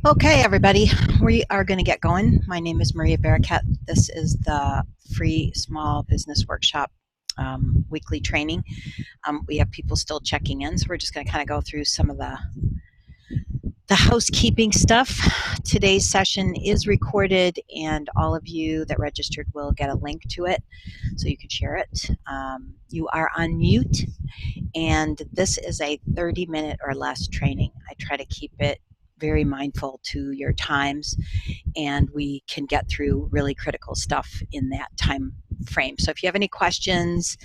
Okay, everybody, we are going to get going. My name is Maria Barakat. This is the free small business workshop weekly training. We have people still checking in, so we're just going to kind of go through some of the housekeeping stuff. Today's session is recorded, and all of you that registered will get a link to it, so you can share it. You are on mute, and this is a 30-minute or less training. I try to keep it very mindful to your times, and we can get through really critical stuff in that time frame. So if you have any questions,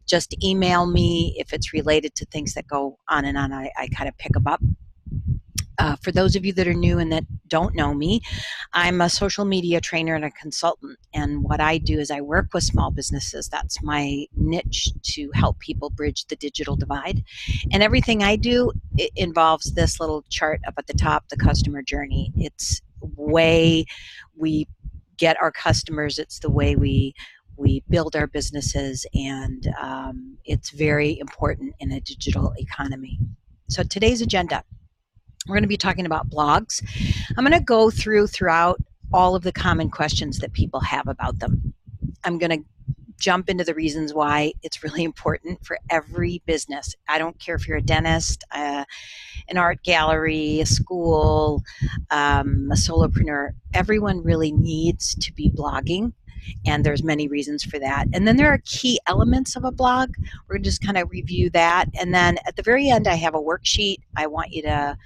just email me. If it's related to things that go on and on, I kind of pick them up. For those of you that are new and that don't know me, I'm a social media trainer and a consultant. And what I do is I work with small businesses. That's my niche, to help people bridge the digital divide. And everything I do, it involves this little chart up at the top, the customer journey. It's way we get our customers. It's the way we build our businesses, and it's very important in a digital economy. So today's agenda, we're going to be talking about blogs. I'm going to go throughout all of the common questions that people have about them. I'm going to jump into the reasons why it's really important for every business. I don't care if you're a dentist, an art gallery, a school, a solopreneur. Everyone really needs to be blogging, and there's many reasons for that. And then there are key elements of a blog. We're going to just kind of review that. And then at the very end, I have a worksheet. I want you to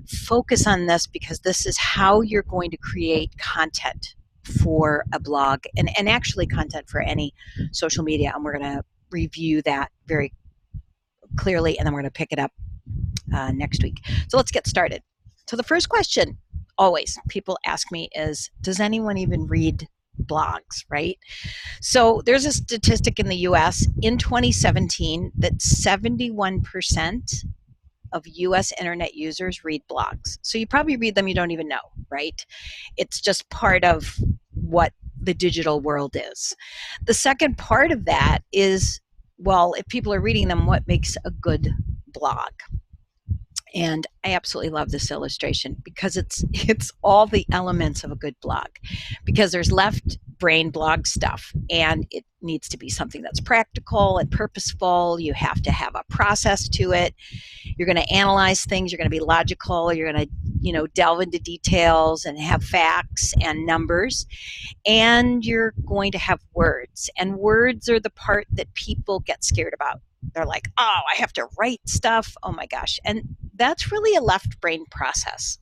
focus on this, because this is how you're going to create content for a blog, and actually content for any social media. And we're going to review that very clearly, and then we're going to pick it up next week. So let's get started. So the first question always people ask me is, does anyone even read blogs, right? So there's a statistic in the US in 2017 that 71% of US internet users read blogs. So you probably read them, you don't even know, right? It's just part of what the digital world is. The second part of that is, well, if people are reading them, what makes a good blog? And I absolutely love this illustration, because it's all the elements of a good blog, because there's left brain blog stuff, and it needs to be something that's practical and purposeful. You have to have a process to it. You're going to analyze things. You're going to be logical. You're going to, delve into details and have facts and numbers. And you're going to have words. And words are the part that people get scared about. They're like, oh, I have to write stuff. Oh my gosh. And that's really a left brain process.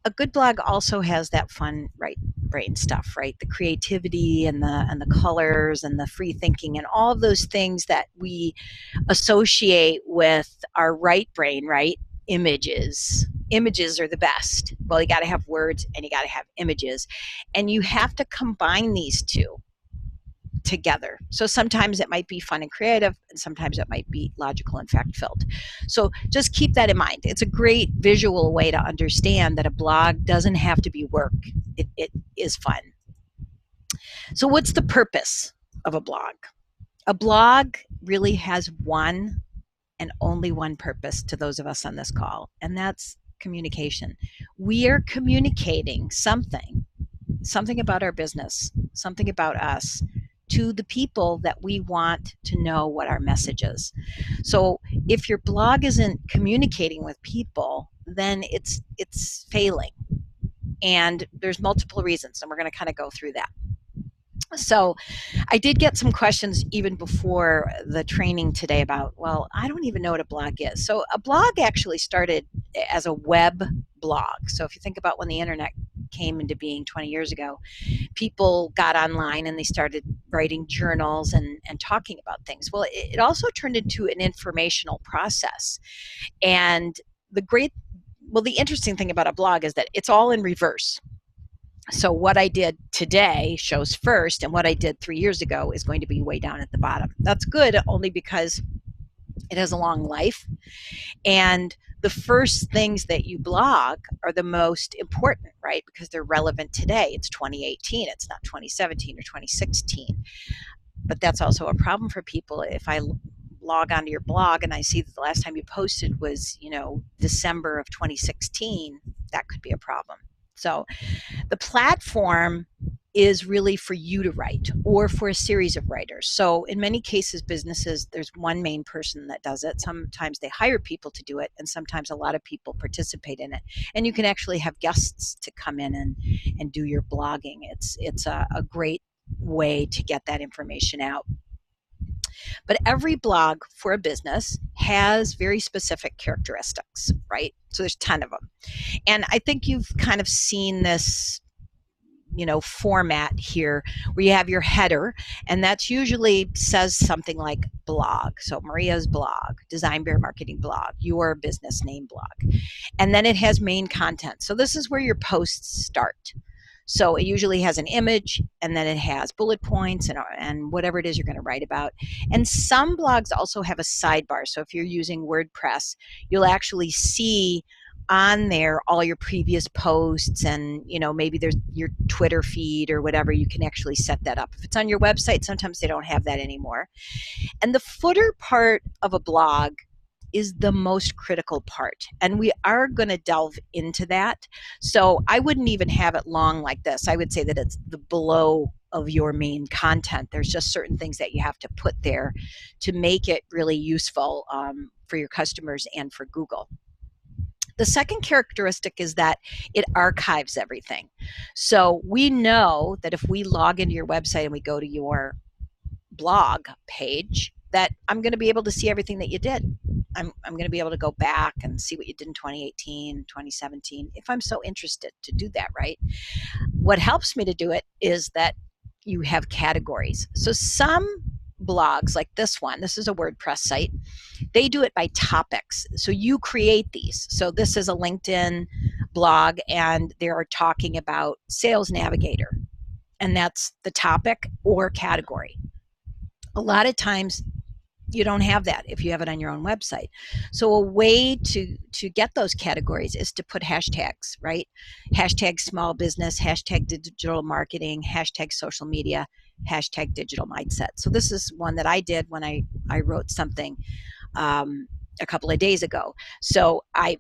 A good blog also has that fun right brain stuff, right? The creativity and the colors and the free thinking and all of those things that we associate with our right brain, right? Images. Images are the best. Well, you got to have words and you got to have images, and you have to combine these two together. So sometimes it might be fun and creative, and sometimes it might be logical and fact-filled. So just keep that in mind. It's a great visual way to understand that a blog doesn't have to be work. It is fun. So what's the purpose of a blog? A blog really has one and only one purpose to those of us on this call, and that's communication. We are communicating something about our business, something about us, to the people that we want to know what our message is. So if your blog isn't communicating with people, then it's failing. And there's multiple reasons, and we're going to kind of go through that. So I did get some questions even before the training today about, well, I don't even know what a blog is. So a blog actually started as a web blog. So if you think about when the internet came into being 20 years ago, people got online and they started writing journals and talking about things. Well, it also turned into an informational process. And the interesting thing about a blog is that it's all in reverse. So what I did today shows first, and what I did 3 years ago is going to be way down at the bottom. That's good only because it has a long life. And the first things that you blog are the most important, right? Because they're relevant today. It's 2018. It's not 2017 or 2016. But that's also a problem for people. If I log onto your blog and I see that the last time you posted was, December of 2016, that could be a problem. So the platform is really for you to write or for a series of writers. So in many cases, businesses, there's one main person that does it. Sometimes they hire people to do it, and sometimes a lot of people participate in it. And you can actually have guests to come in and do your blogging. It's a great way to get that information out. But every blog for a business has very specific characteristics, right? So there's 10 of them. And I think you've kind of seen this format here where you have your header, and that's usually says something like blog. So Maria's blog, Design Bear Marketing blog, your business name blog. And then it has main content. So this is where your posts start. So it usually has an image, and then it has bullet points and whatever it is you're going to write about. And some blogs also have a sidebar. So if you're using WordPress, you'll actually see on there all your previous posts, and maybe there's your Twitter feed or whatever. You can actually set that up. If it's on your website, sometimes they don't have that anymore. And the footer part of a blog is the most critical part, and we are going to delve into that. So I wouldn't even have it long like this. I would say that it's the below of your main content. There's just certain things that you have to put there to make it really useful for your customers and for Google. The second characteristic is that it archives everything. So we know that if we log into your website and we go to your blog page, that I'm going to be able to see everything that you did. I'm going to be able to go back and see what you did in 2018, 2017, if I'm so interested to do that, right? What helps me to do it is that you have categories. So some blogs like this one, this is a WordPress site, they do it by topics. So you create these. So this is a LinkedIn blog, and they're talking about Sales Navigator, and that's the topic or category. A lot of times you don't have that if you have it on your own website. So a way to get those categories is to put hashtags, right? Hashtag small business, hashtag digital marketing, hashtag social media, hashtag digital mindset. So this is one that I did when I wrote something a couple of days ago. So I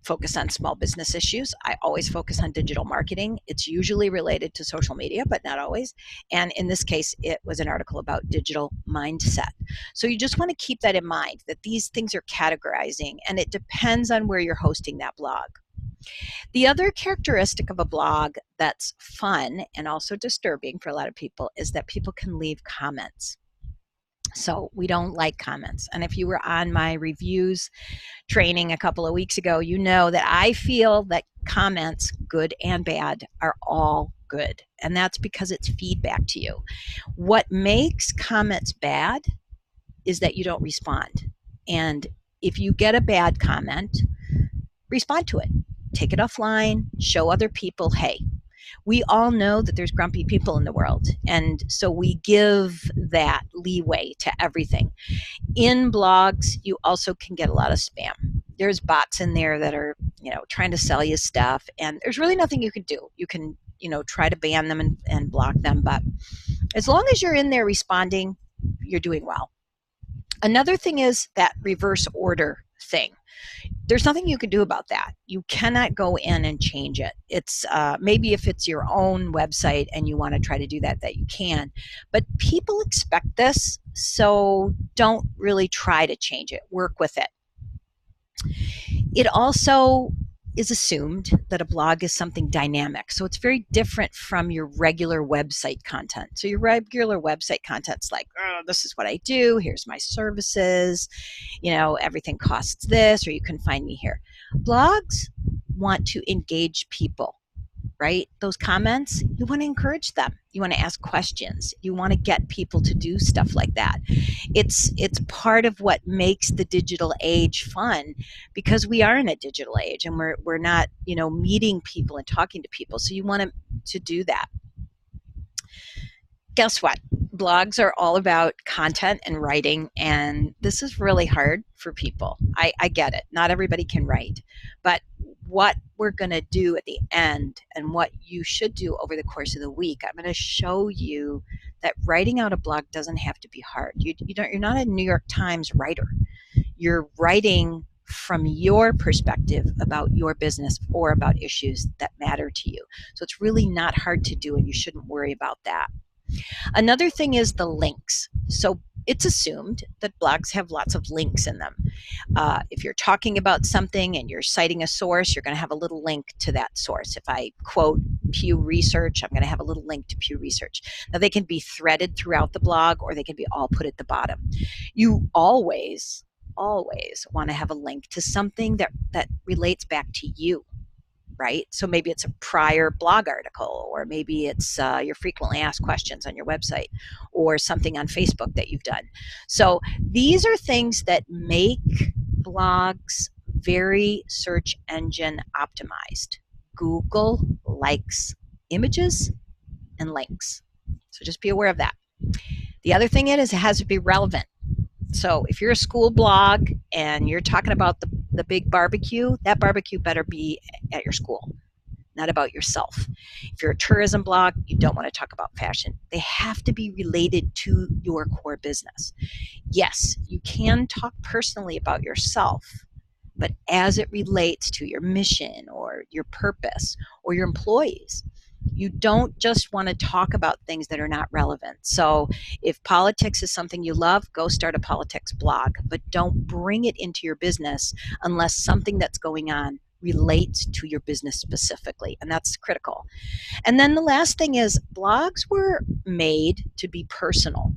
focus on small business issues. I always focus on digital marketing. It's usually related to social media, but not always. And in this case, it was an article about digital mindset. So you just want to keep that in mind, that these things are categorizing, and it depends on where you're hosting that blog. The other characteristic of a blog that's fun and also disturbing for a lot of people is that people can leave comments. So we don't like comments. And if you were on my reviews training a couple of weeks ago, you know that I feel that comments, good and bad, are all good. And that's because it's feedback to you. What makes comments bad is that you don't respond. And if you get a bad comment, respond to it. Take it offline, show other people, hey, we all know that there's grumpy people in the world. And so we give that leeway to everything. In blogs, you also can get a lot of spam. There's bots in there that are, trying to sell you stuff, and there's really nothing you can do. You can, try to ban them and block them, but as long as you're in there responding, you're doing well. Another thing is that reverse order thing. There's nothing you can do about that. You cannot go in and change it. It's maybe if it's your own website and you want to try to do that you can. But people expect this, so don't really try to change it. Work with it. It also is assumed that a blog is something dynamic. So it's very different from your regular website content. So your regular website content's like, oh, this is what I do. Here's my services. Everything costs this, or you can find me here. Blogs want to engage people, right? Those comments, you want to encourage them. You want to ask questions. You want to get people to do stuff like that. It's part of what makes the digital age fun, because we are in a digital age and we're not, meeting people and talking to people. So you want to do that. Guess what? Blogs are all about content and writing, and this is really hard for people. I get it. Not everybody can write. But what we're going to do at the end, and what you should do over the course of the week, I'm going to show you that writing out a blog doesn't have to be hard. You're not a New York Times writer. You're writing from your perspective about your business or about issues that matter to you. So it's really not hard to do, and you shouldn't worry about that. Another thing is the links. So it's assumed that blogs have lots of links in them. If you're talking about something and you're citing a source, you're going to have a little link to that source. If I quote Pew Research, I'm going to have a little link to Pew Research. Now, they can be threaded throughout the blog, or they can be all put at the bottom. You always want to have a link to something that relates back to you, right? So maybe it's a prior blog article, or maybe it's your frequently asked questions on your website, or something on Facebook that you've done. So these are things that make blogs very search engine optimized. Google likes images and links. So just be aware of that. The other thing is it has to be relevant. So if you're a school blog and you're talking about the big barbecue, that barbecue better be at your school, not about yourself. If you're a tourism blog, you don't want to talk about fashion. They have to be related to your core business. Yes, you can talk personally about yourself, but as it relates to your mission or your purpose or your employees. You don't just want to talk about things that are not relevant. So if politics is something you love, go start a politics blog, but don't bring it into your business unless something that's going on relates to your business specifically, and that's critical. And then the last thing is blogs were made to be personal.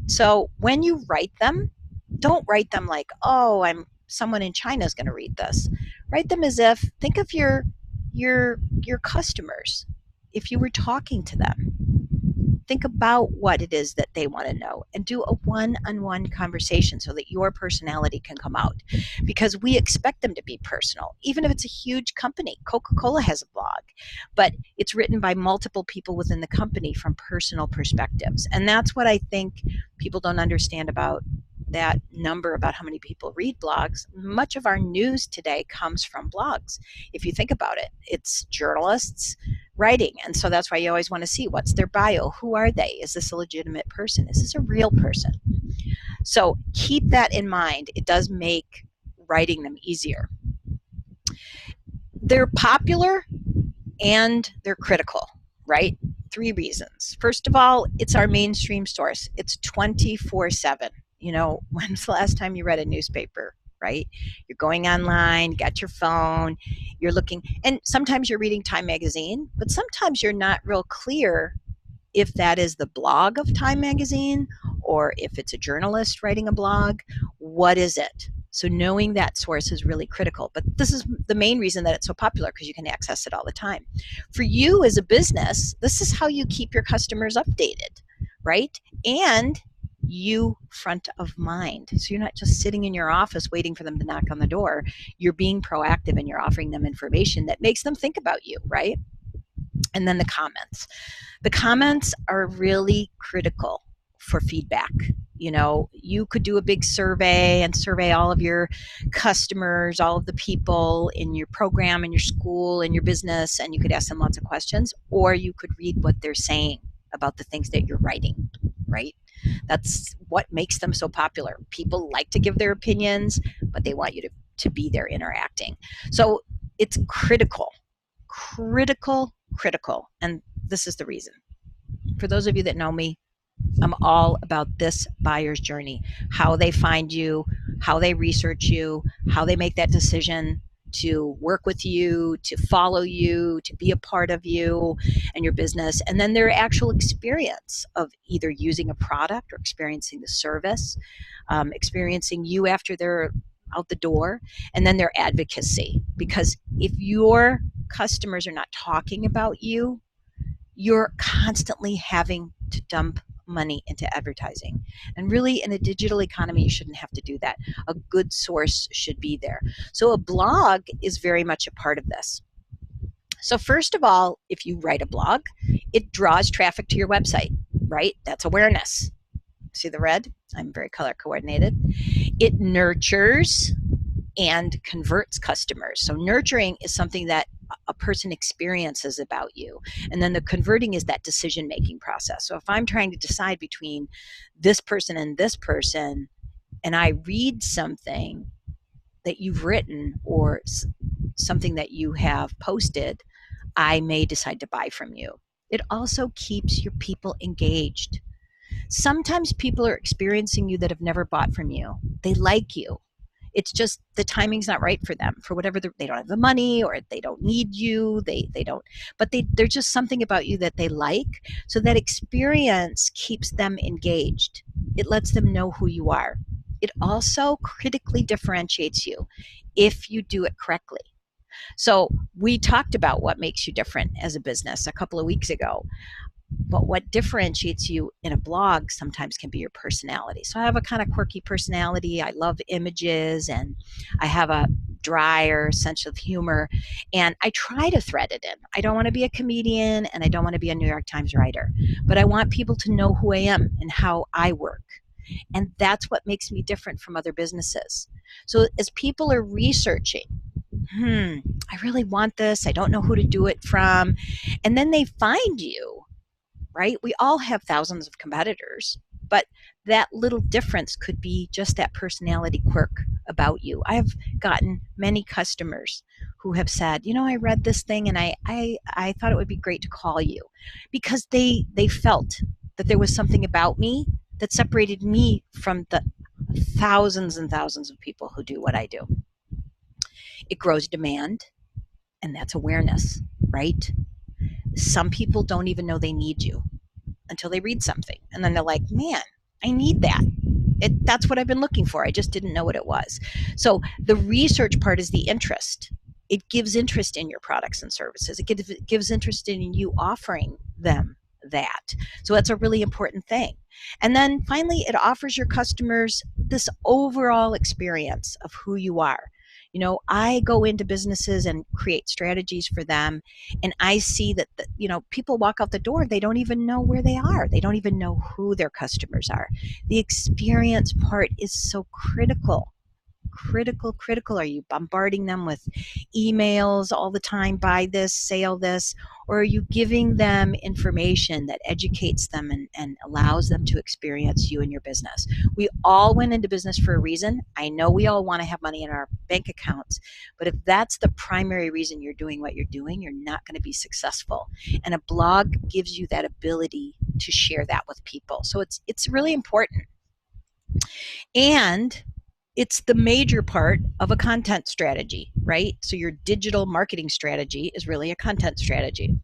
So when you write them, don't write them like, oh, someone in China is going to read this. Write them as if, think of your customers. If you were talking to them, think about what it is that they want to know and do a one-on-one conversation so that your personality can come out, because we expect them to be personal. Even if it's a huge company, Coca-Cola has a blog, but it's written by multiple people within the company from personal perspectives. And that's what I think people don't understand about that number, about how many people read blogs. Much of our news today comes from blogs. If you think about it, it's journalists writing. And so that's why you always want to see, what's their bio? Who are they? Is this a legitimate person? Is this a real person? So keep that in mind. It does make writing them easier. They're popular and they're critical, right? 3 reasons. First of all, it's our mainstream source. It's 24/7. You know, when's the last time you read a newspaper, right? You're going online, you got your phone, you're looking, and sometimes you're reading Time magazine, but sometimes you're not real clear if that is the blog of Time magazine or if it's a journalist writing a blog. What is it? So knowing that source is really critical. But this is the main reason that it's so popular, because you can access it all the time. For you as a business, this is how you keep your customers updated, right? And you front of mind. So you're not just sitting in your office waiting for them to knock on the door. You're being proactive and you're offering them information that makes them think about you, right? And then the comments. The comments are really critical for feedback. You know, you could do a big survey and survey all of your customers, all of the people in your program, in your school, in your business, and you could ask them lots of questions, or you could read what they're saying about the things that you're writing, right? That's what makes them so popular. People like to give their opinions, but they want you to be there interacting. So it's critical. And this is the reason. For those of you that know me, I'm all about this buyer's journey, how they find you, how they research you, how they make that decision to work with you, to follow you, to be a part of you and your business, and then their actual experience of either using a product or experiencing the service, experiencing you after they're out the door, and then their advocacy. Because if your customers are not talking about you, you're constantly having to dump money into advertising. And really, in a digital economy, you shouldn't have to do that. A good source should be there. So a blog is very much a part of this. So first of all, if you write a blog, it draws traffic to your website, right? That's awareness. See the red? I'm very color coordinated. It nurtures and converts customers. So nurturing is something that a person experiences about you. And then the converting is that decision-making process. So if I'm trying to decide between this person and I read something that you've written or something that you have posted, I may decide to buy from you. It also keeps your people engaged. Sometimes people are experiencing you that have never bought from you. They like you. It's just the timing's not right for them for whatever they don't have the money, or they don't need you. They don't, but there's just something about you that they like. So that experience keeps them engaged. It lets them know who you are. It also critically differentiates you if you do it correctly. So we talked about what makes you different as a business a couple of weeks ago. But what differentiates you in a blog sometimes can be your personality. So I have a kind of quirky personality. I love images, and I have a drier sense of humor, and I try to thread it in. I don't want to be a comedian, and I don't want to be a New York Times writer, but I want people to know who I am and how I work. And that's what makes me different from other businesses. So as people are researching, I really want this, I don't know who to do it from, and then they find you, right? We all have thousands of competitors, but that little difference could be just that personality quirk about you. I have gotten many customers who have said, I read this thing and I thought it would be great to call you, because they felt that there was something about me that separated me from the thousands and thousands of people who do what I do. It grows demand, and that's awareness, right? Some people don't even know they need you until they read something, and then they're like, man, I need that. That's what I've been looking for. I just didn't know what it was. So the research part is the interest. It gives interest in your products and services. It gives interest in you offering them that. So that's a really important thing. And then finally, it offers your customers this overall experience of who you are. I go into businesses and create strategies for them, and I see that people walk out the door, they don't even know where they are. They don't even know who their customers are. The experience part is so critical. Critical. Are you bombarding them with emails all the time? Buy this, sale this, or are you giving them information that educates them and allows them to experience you and your business? We all went into business for a reason. I know we all want to have money in our bank accounts, but if that's the primary reason you're doing what you're doing, you're not going to be successful. And a blog gives you that ability to share that with people. So it's really important. And it's the major part of a content strategy, right? So your digital marketing strategy is really a content strategy.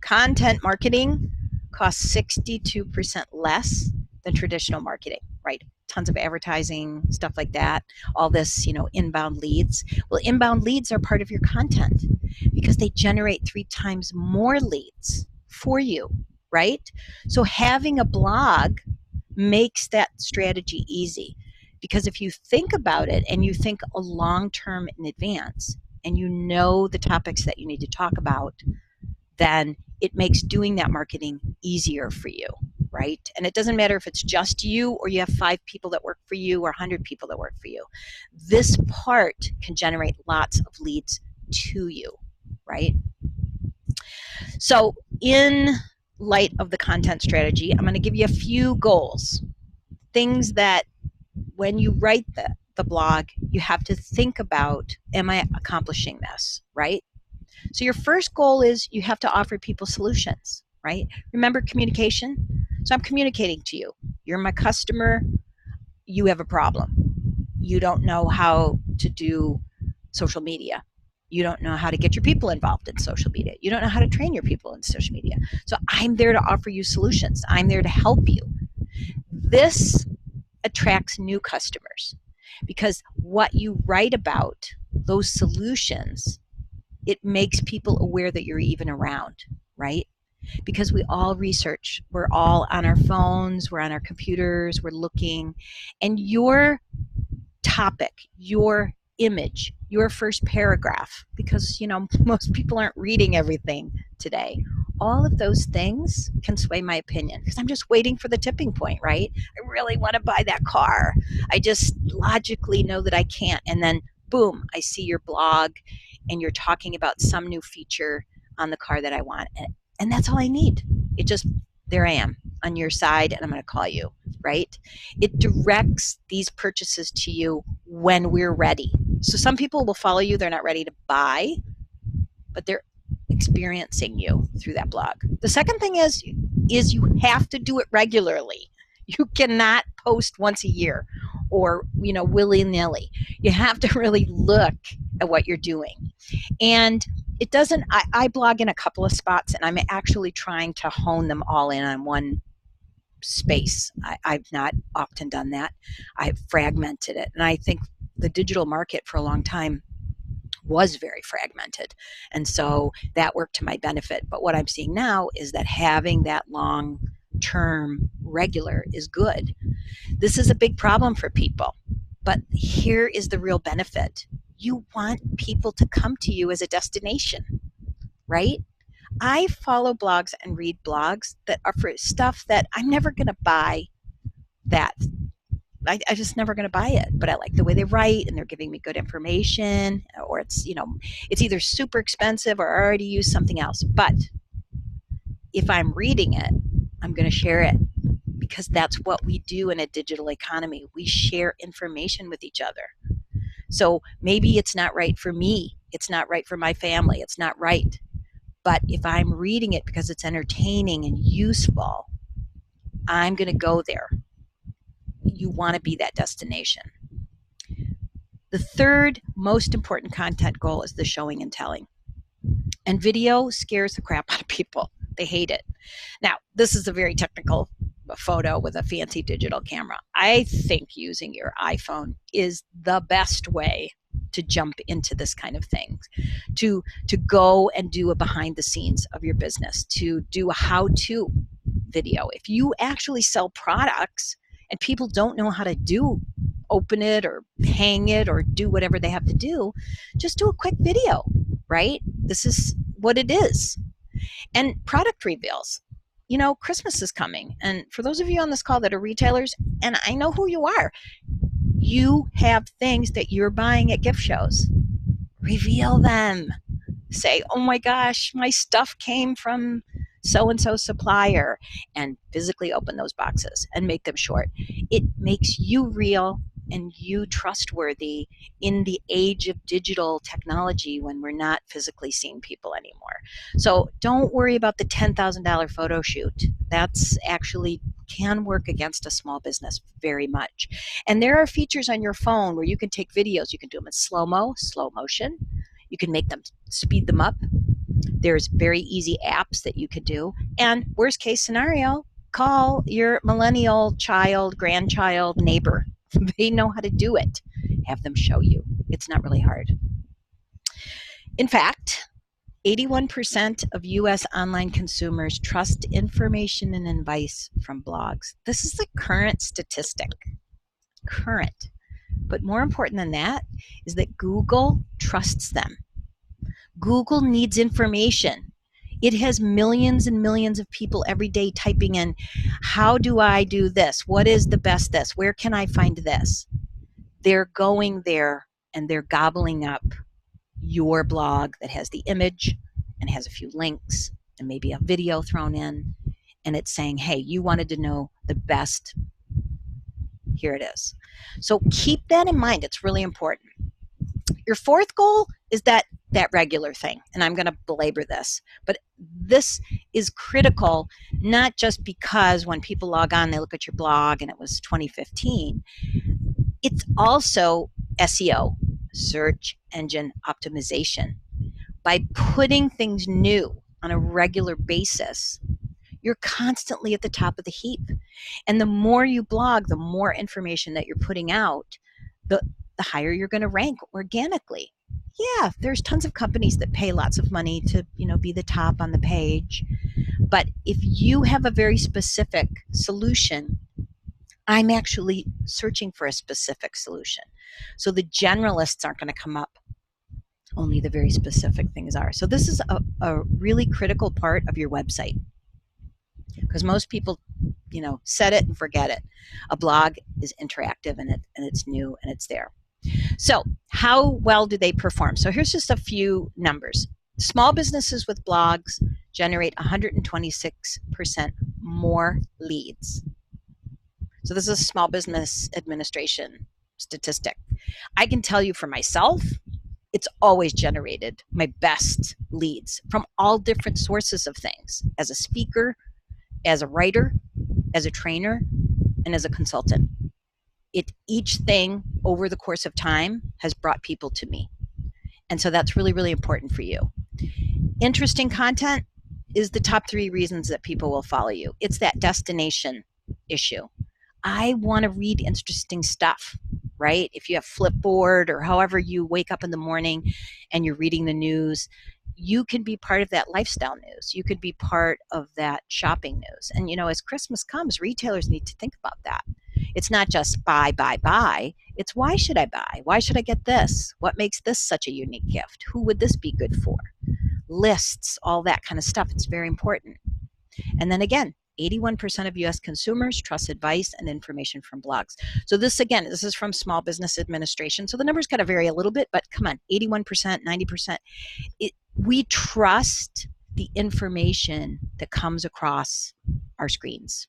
Content marketing costs 62% less than traditional marketing, right? Tons of advertising, stuff like that, all this, inbound leads. Well, inbound leads are part of your content because they generate 3 times more leads for you, right? So having a blog makes that strategy easy. Because if you think about it and you think a long term in advance and you know the topics that you need to talk about, then it makes doing that marketing easier for you, right? And it doesn't matter if it's just you or you have 5 people that work for you or 100 people that work for you. This part can generate lots of leads to you, right? So in light of the content strategy, I'm going to give you a few goals, things that when you write the blog, you have to think about, am I accomplishing this, right? So your first goal is you have to offer people solutions, right? Remember communication? So I'm communicating to you. You're my customer. You have a problem. You don't know how to do social media. You don't know how to get your people involved in social media. You don't know how to train your people in social media. So I'm there to offer you solutions. I'm there to help you. This attracts new customers because what you write about, those solutions, it makes people aware that you're even around, right? Because we all research, we're all on our phones, we're on our computers, we're looking, and your topic, your image, your first paragraph, because most people aren't reading everything today. All of those things can sway my opinion because I'm just waiting for the tipping point, right? I really want to buy that car. I just logically know that I can't. And then boom, I see your blog and you're talking about some new feature on the car that I want. And that's all I need. It just there I am on your side and I'm going to call you, right? It directs these purchases to you when we're ready. So some people will follow you, they're not ready to buy, but they're experiencing you through that blog. The second thing is you have to do it regularly. You cannot post once a year or, willy-nilly. You have to really look at what you're doing. And it doesn't, I blog in a couple of spots and I'm actually trying to hone them all in on one space. I've not often done that. I've fragmented it. And I think the digital market for a long time was very fragmented. And so that worked to my benefit. But what I'm seeing now is that having that long term regular is good. This is a big problem for people. But here is the real benefit. You want people to come to you as a destination, right? I follow blogs and read blogs that are for stuff that I'm never going to buy that. I just never going to buy it, but I like the way they write and they're giving me good information, or it's either super expensive or I already use something else. But if I'm reading it, I'm going to share it because that's what we do in a digital economy. We share information with each other. So maybe it's not right for me. It's not right for my family. It's not right. But if I'm reading it because it's entertaining and useful, I'm going to go there. You want to be that destination. The third most important content goal is the showing and telling. And video scares the crap out of people. They hate it. Now, this is a very technical photo with a fancy digital camera. I think using your iPhone is the best way to jump into this kind of thing, to go and do a behind the scenes of your business, to do a how-to video. If you actually sell products and people don't know how to open it or hang it or do whatever they have to do, just do a quick video, right? This is what it is. And product reveals. Christmas is coming. And for those of you on this call that are retailers, and I know who you are, you have things that you're buying at gift shows. Reveal them. Say, oh my gosh, my stuff came from so-and-so supplier, and physically open those boxes and make them short. It makes you real and you trustworthy in the age of digital technology when we're not physically seeing people anymore. So don't worry about the $10,000 photo shoot. That's actually can work against a small business very much. And there are features on your phone where you can take videos. You can do them in slow motion. You can make them, speed them up. There's very easy apps that you could do. And worst case scenario, call your millennial child, grandchild, neighbor. They know how to do it. Have them show you. It's not really hard. In fact, 81% of US online consumers trust information and advice from blogs. This is a current statistic. Current. But more important than that is that Google trusts them. Google needs information. It has millions and millions of people every day typing in, how do I do this? What is the best this? Where can I find this? They're going there and they're gobbling up your blog that has the image and has a few links and maybe a video thrown in. And it's saying, hey, you wanted to know the best. Here it is. So keep that in mind. It's really important. Your fourth goal is that regular thing, and I'm going to belabor this, but this is critical, not just because when people log on, they look at your blog and it was 2015. It's also SEO, search engine optimization. By putting things new on a regular basis, you're constantly at the top of the heap. And the more you blog, the more information that you're putting out, the higher you're going to rank organically. Yeah, there's tons of companies that pay lots of money to, be the top on the page. But if you have a very specific solution, I'm actually searching for a specific solution. So the generalists aren't going to come up. Only the very specific things are. So this is a really critical part of your website. Because most people, set it and forget it. A blog is interactive and it's new and it's there. So how well do they perform? So here's just a few numbers. Small businesses with blogs generate 126% more leads. So this is a small business administration statistic. I can tell you for myself, it's always generated my best leads from all different sources of things, as a speaker, as a writer, as a trainer, and as a consultant. Each thing over the course of time has brought people to me. And so that's really, really important for you. Interesting content is the top 3 reasons that people will follow you. It's that destination issue. I want to read interesting stuff, right? If you have Flipboard or however you wake up in the morning and you're reading the news, you can be part of that lifestyle news. You could be part of that shopping news. And, as Christmas comes, retailers need to think about that. It's not just buy, buy, buy. It's why should I buy? Why should I get this? What makes this such a unique gift? Who would this be good for? Lists, all that kind of stuff. It's very important. And then again, 81% of US consumers trust advice and information from blogs. So this is from Small Business Administration. So the numbers kind of vary a little bit, but come on, 81%, 90%. We trust the information that comes across our screens.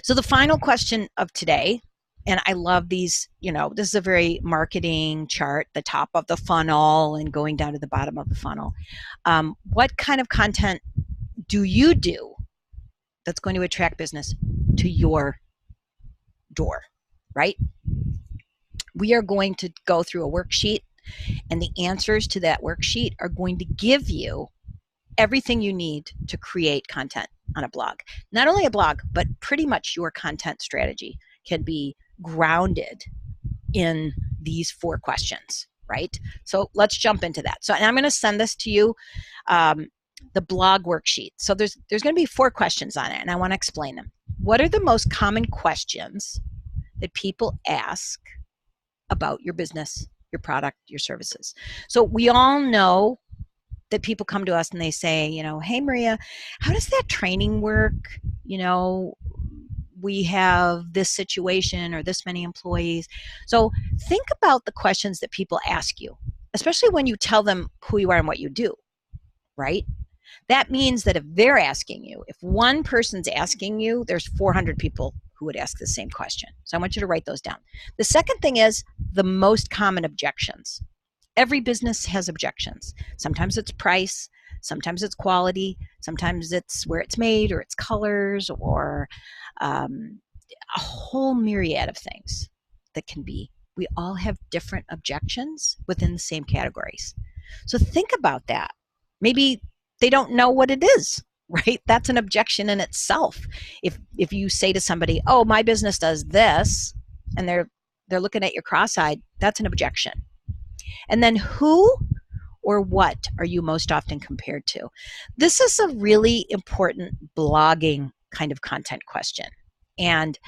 So the final question of today, and I love these, this is a very marketing chart, the top of the funnel and going down to the bottom of the funnel. What kind of content do you do that's going to attract business to your door, right? We are going to go through a worksheet, and the answers to that worksheet are going to give you everything you need to create content on a blog. Not only a blog, but pretty much your content strategy can be grounded in these 4 questions, right? So let's jump into that. So and I'm going to send this to you, the blog worksheet. So there's going to be 4 questions on it, and I want to explain them. What are the most common questions that people ask about your business, your product, your services? So we all know that people come to us and they say, hey, Maria, how does that training work? We have this situation or this many employees. So think about the questions that people ask you, especially when you tell them who you are and what you do, right? That means that if they're asking you, if one person's asking you, there's 400 people who would ask the same question. So I want you to write those down. The second thing is the most common objections. Every business has objections. Sometimes it's price, sometimes it's quality, sometimes it's where it's made or its colors or a whole myriad of things that can be. We all have different objections within the same categories. So think about that. Maybe they don't know what it is, right? That's an objection in itself. If you say to somebody, oh, my business does this, and they're looking at you cross-eyed, that's an objection. And then who or what are you most often compared to? This is a really important blogging kind of content question. And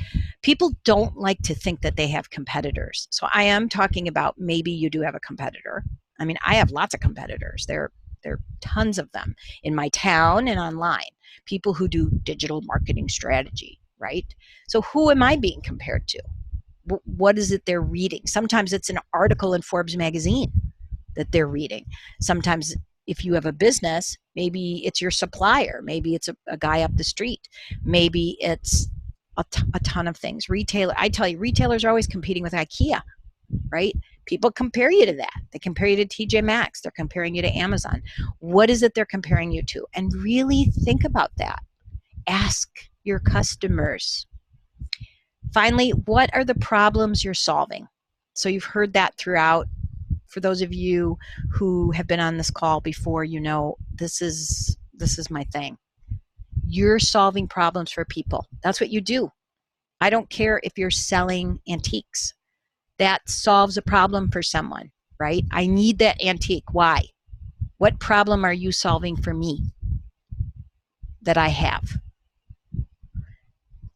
people don't like to think that they have competitors. So I am talking about maybe you do have a competitor. I mean, I have lots of competitors. There are tons of them in my town and online. People who do digital marketing strategy, right? So who am I being compared to? What is it they're reading? Sometimes it's an article in Forbes magazine that they're reading. Sometimes if you have a business, maybe it's your supplier. Maybe it's a guy up the street. Maybe it's a ton of things. I tell you, retailers are always competing with IKEA, right? People compare you to that. They compare you to TJ Maxx. They're comparing you to Amazon. What is it they're comparing you to? And really think about that. Ask your customers. Finally, what are the problems you're solving? So you've heard that throughout. For those of you who have been on this call before, this is my thing. You're solving problems for people. That's what you do. I don't care if you're selling antiques. That solves a problem for someone, right? I need that antique. Why? What problem are you solving for me that I have?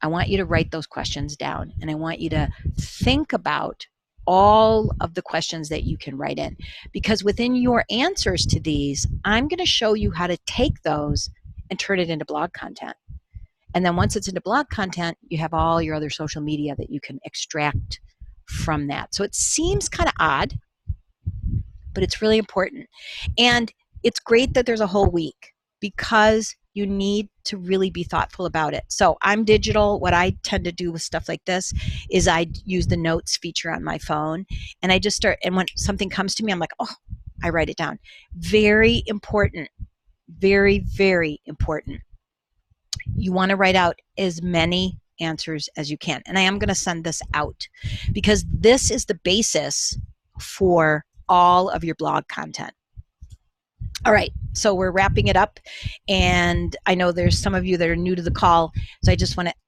I want you to write those questions down, and I want you to think about all of the questions that you can write in, because within your answers to these, I'm going to show you how to take those and turn it into blog content. And then once it's into blog content, you have all your other social media that you can extract from that. So it seems kind of odd, but it's really important. And it's great that there's a whole week because you need to really be thoughtful about it. So I'm digital. What I tend to do with stuff like this is I use the notes feature on my phone, and I just start, and when something comes to me, I'm like, oh, I write it down. Very important. Very, very important. You want to write out as many answers as you can. And I am going to send this out because this is the basis for all of your blog content. All right, so we're wrapping it up, and I know there's some of you that are new to the call, so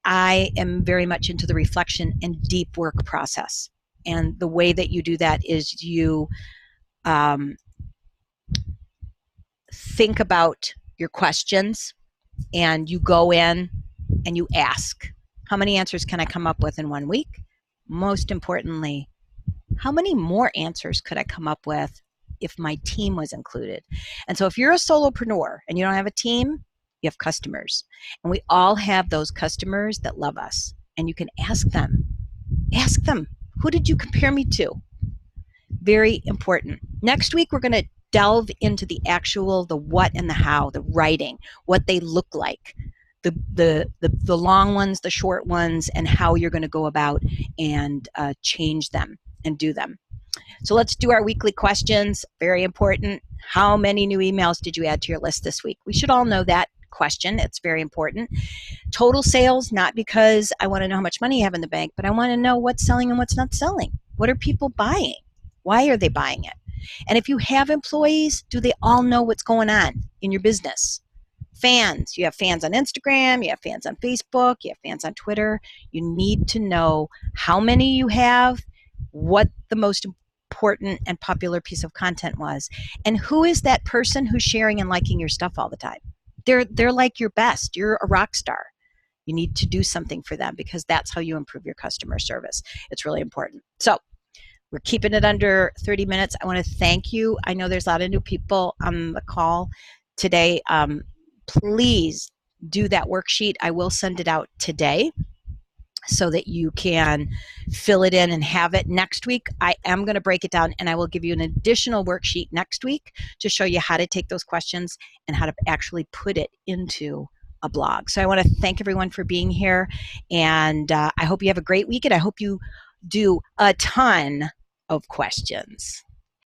I am very much into the reflection and deep work process. And the way that you do that is you think about your questions, and you go in and you ask, how many answers can I come up with in 1 week? Most importantly, how many more answers could I come up with if my team was included? And so if you're a solopreneur and you don't have a team, you have customers. And we all have those customers that love us. And you can ask them, who did you compare me to? Very important. Next week, we're going to delve into the what and the how, the writing, what they look like, the long ones, the short ones, and how you're going to go about and change them and do them. So let's do our weekly questions. Very important. How many new emails did you add to your list this week? We should all know that question. It's very important. Total sales, not because I want to know how much money you have in the bank, but I want to know what's selling and what's not selling. What are people buying? Why are they buying it? And if you have employees, do they all know what's going on in your business? Fans, you have fans on Instagram, you have fans on Facebook, you have fans on Twitter. You need to know how many you have, what the most important and popular piece of content was, and who is that person who's sharing and liking your stuff all the time. They're like your best. You're a rock star. You need to do something for them because that's how you improve your customer service. It's really important. So we're keeping it under 30 minutes. I want to thank you. I know there's a lot of new people on the call today. Please do that worksheet. I will send it out today so that you can fill it in and have it. Next week, I am going to break it down, and I will give you an additional worksheet next week to show you how to take those questions and how to actually put it into a blog. So I want to thank everyone for being here, and I hope you have a great week, and I hope you do a ton of questions.